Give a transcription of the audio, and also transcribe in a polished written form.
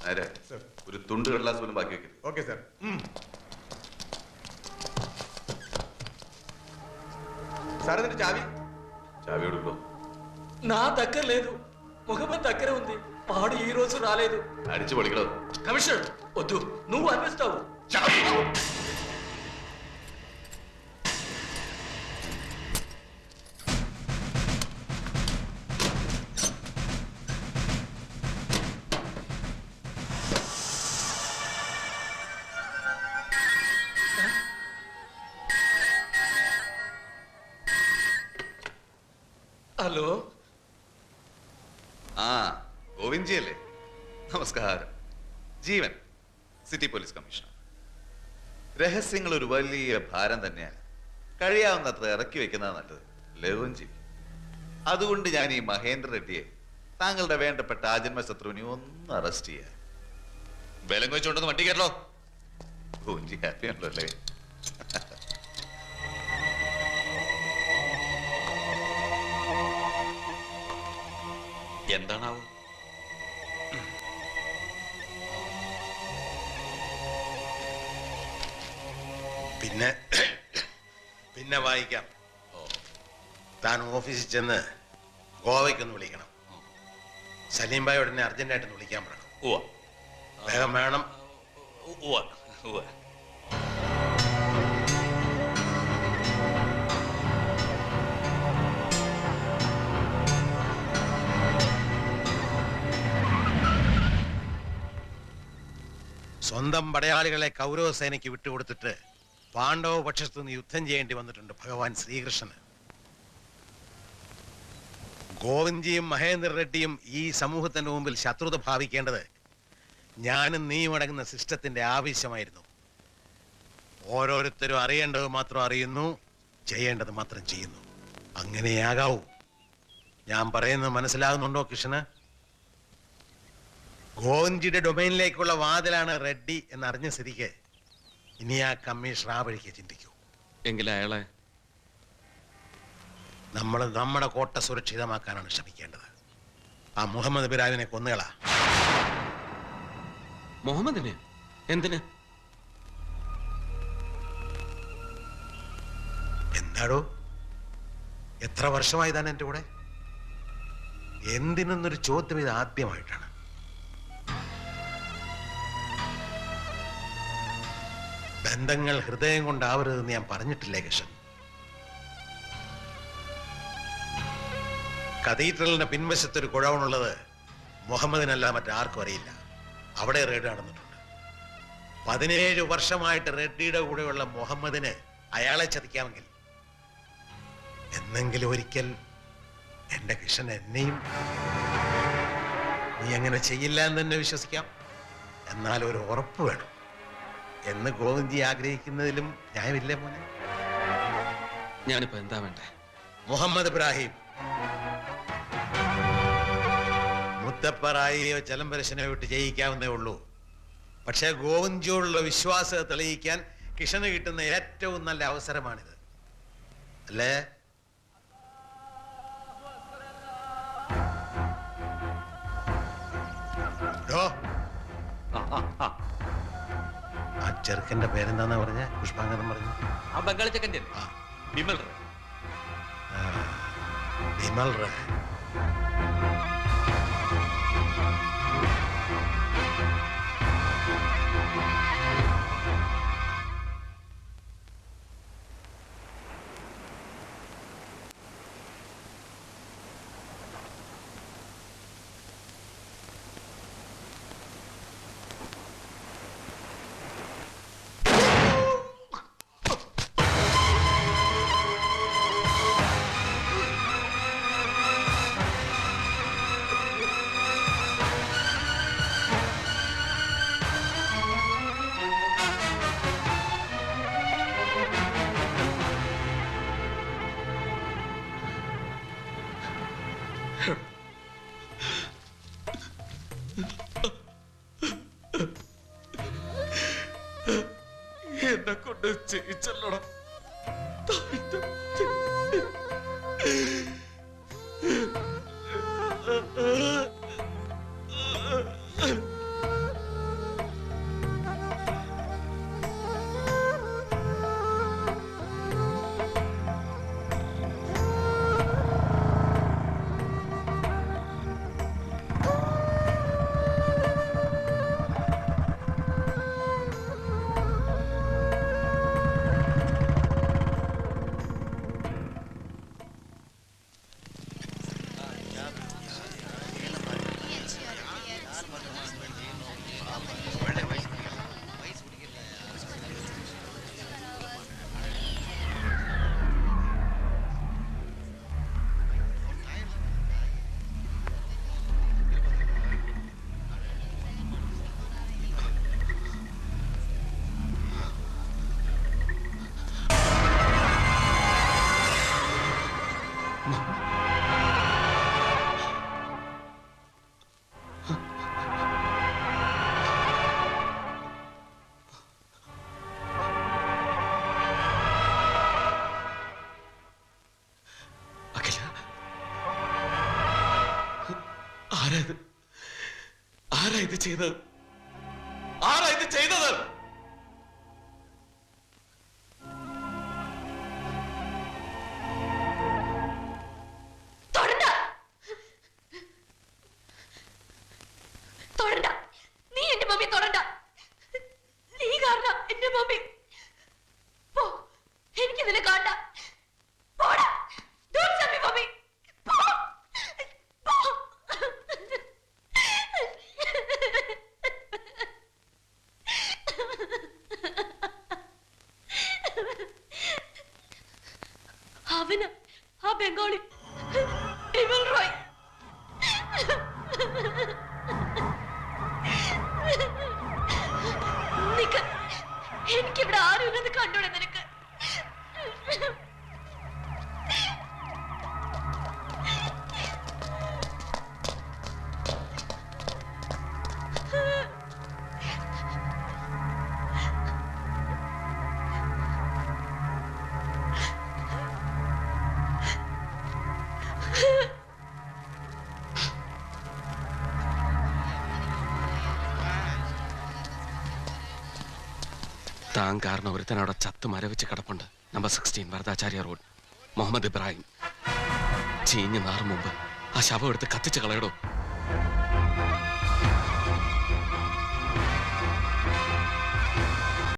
നേരെ ഒരു തുണ്ട് കടലാസ് പോലും ബാക്കി വെക്കരുത്. Okay sir. సార్ అది చావి చావి అడుగులో నా దగ్గర లేదు. ముహమ్మద్ దగ్గర ఉంది. వాడు ఈ రోజు రాలేదు. అడిచి పడిగలవు. కమిషనర్ వద్దు, నువ్వు అనిపిస్తావు. ഹലോ, ആ ഗോവിന്ദ്ജി അല്ലേ? നമസ്കാരം. ജീവൻ, സിറ്റി പോലീസ് കമ്മീഷണർ. രഹസ്യങ്ങൾ ഒരു വലിയ ഭാരം തന്നെയാണ്. കഴിയാവുന്നത്ര ഇറക്കി വെക്കുന്നത് നല്ലത്, ലവൻജി. അതുകൊണ്ട് ഞാൻ ഈ മഹേന്ദ്ര റെഡ്ഡിയെ, താങ്കളുടെ വേണ്ടപ്പെട്ട ആജന്മ ശത്രുവിനെ ഒന്ന് അറസ്റ്റ് ചെയ്യാൻ. ബലം വെച്ചുകൊണ്ടൊന്ന് വണ്ടി കയറലോ. ഗോവിന്ദ്ജി ഹാപ്പി ആണല്ലോ അല്ലേ? എന്താണാവും? പിന്നെ പിന്നെ വായിക്കാം. താൻ ഓഫീസിൽ ചെന്ന് ഗോവയ്ക്കൊന്ന് വിളിക്കണം. സലീംബായി ഉടനെ അർജന്റായിട്ടൊന്ന് വിളിക്കാൻ പറയണം. വേഗം വേണം. സ്വന്തം പടയാളികളെ കൗരവസേനയ്ക്ക് വിട്ടുകൊടുത്തിട്ട് പാണ്ഡവ പക്ഷത്തു നിന്ന് യുദ്ധം ചെയ്യേണ്ടി വന്നിട്ടുണ്ട് ഭഗവാൻ ശ്രീകൃഷ്ണന്. ഗോവിന്ദ്ജിയും മഹേന്ദ്ര റെഡ്ഡിയും ഈ സമൂഹത്തിന്റെ മുമ്പിൽ ശത്രുത ഭാവിക്കേണ്ടത് ഞാനും നീയും അടങ്ങുന്ന സിസ്റ്റത്തിന്റെ ആവശ്യമായിരുന്നു. ഓരോരുത്തരും അറിയേണ്ടത് മാത്രം അറിയുന്നു, ചെയ്യേണ്ടത് മാത്രം ചെയ്യുന്നു. അങ്ങനെയാകാവൂ. ഞാൻ പറയുന്നത് മനസ്സിലാകുന്നുണ്ടോ കൃഷ്ണന്? ഗോവിന്ദ്ജിയുടെ ഡൊമൈനിലേക്കുള്ള വാതിലാണ് റെഡ്ഡി എന്നറിഞ്ഞ സ്ഥിതിക്ക് ഇനി ആ കമ്മീഷണർ ആ വഴിക്ക് ചിന്തിക്കൂ. എങ്കിലും അയാളെ നമ്മൾ നമ്മുടെ കോട്ട സുരക്ഷിതമാക്കാനാണ് ശ്രമിക്കേണ്ടത്. ആ മുഹമ്മദ് ബിരാവിനെ കൊന്നുകളാ. മുഹമ്മദിനെ എന്തിന്? എന്താടോ, എത്ര വർഷമായി താൻ എൻ്റെ കൂടെ? എന്തിനൊന്നൊരു ചോദ്യം ഇത് ആദ്യമായിട്ടാണ്. ബന്ധങ്ങൾ ഹൃദയം കൊണ്ടാവരുതെന്ന് ഞാൻ പറഞ്ഞിട്ടില്ലേ കൃഷ്ണൻ? കത്തീഡ്രലിന്റെ പിൻവശത്തൊരു കുഴവണുള്ളത് മുഹമ്മദിനല്ല മറ്റാർക്കും അറിയില്ല. അവിടെ റെയ്ഡ് നടന്നിട്ടുണ്ട്. 17 വർഷമായിട്ട് റെഡ്ഡിയുടെ കൂടെയുള്ള മുഹമ്മദിന് അയാളെ ചതിക്കാമെങ്കിൽ എന്നെങ്കിലും ഒരിക്കൽ എന്റെ കൃഷ്ണൻ എന്നെയും നീ അങ്ങനെ ചെയ്യില്ല എന്ന് തന്നെ വിശ്വസിക്കാം. എന്നാൽ ഒരു ഉറപ്പ് വേണം എന്ന് ഗോവിന്ദ്ജി ആഗ്രഹിക്കുന്നതിലും ന്യായമില്ലേ മോനെ? ഞാനിപ്പോ എന്താ വേണ്ടേ? മുഹമ്മദ് ഇബ്രാഹിം മുത്തപ്പറായിയോ ചലംബരശനെ വിട്ട് ജയിക്കാവുന്നേ ഉള്ളൂ. പക്ഷെ ഗോവിന്ദ്ജിയോടുള്ള വിശ്വാസത്തെ തെളിയിക്കാൻ കിഷന് കിട്ടുന്ന ഏറ്റവും നല്ല അവസരമാണിത്, അല്ലേ? ആ ചെറുക്കന്റെ പേരെന്താന്നാ പറഞ്ഞ? പുഷ്പാങ്കതം പറഞ്ഞു. ആ ബംഗാളി ചെക്കൻ്റെ വിമൽ റേ. വിമൽ റേ. എന്നെ കൊണ്ട് ചെയ്യിച്ചല്ലോടാ. ആരാ ഇത് ചെയ്തത്? ആരാ ഇത് ചെയ്തത്? തൊടണ്ട. തൊടണ്ട. നീ എന്റെ മമ്മി തൊടണ്ട. നീ കാരണം എന്റെ മമ്മി. പോ. എനിക്ക് നിന്നെ കാണണ്ട. പോടാ. Don't touch me, mummy. പോ. പോ. അവന് ആ ബംഗാളി വിമൽ റോയ്. നിക്ക്. എനിക്കിവിടെ ആരുമില്ലെന്ന് കണ്ടോടെ നിനക്ക്? താൻ കാരണം ഒരുത്തൻ അവിടെ ചത്ത് മരവിച്ച് കിടപ്പുണ്ട്. Number 16 Varadacharya road. മുഹമ്മദ് ഇബ്രാഹിം. ചീഞ്ഞ് നാറും മുമ്പ് ആ ശവം എടുത്ത് കത്തിച്ച് കളയടോ.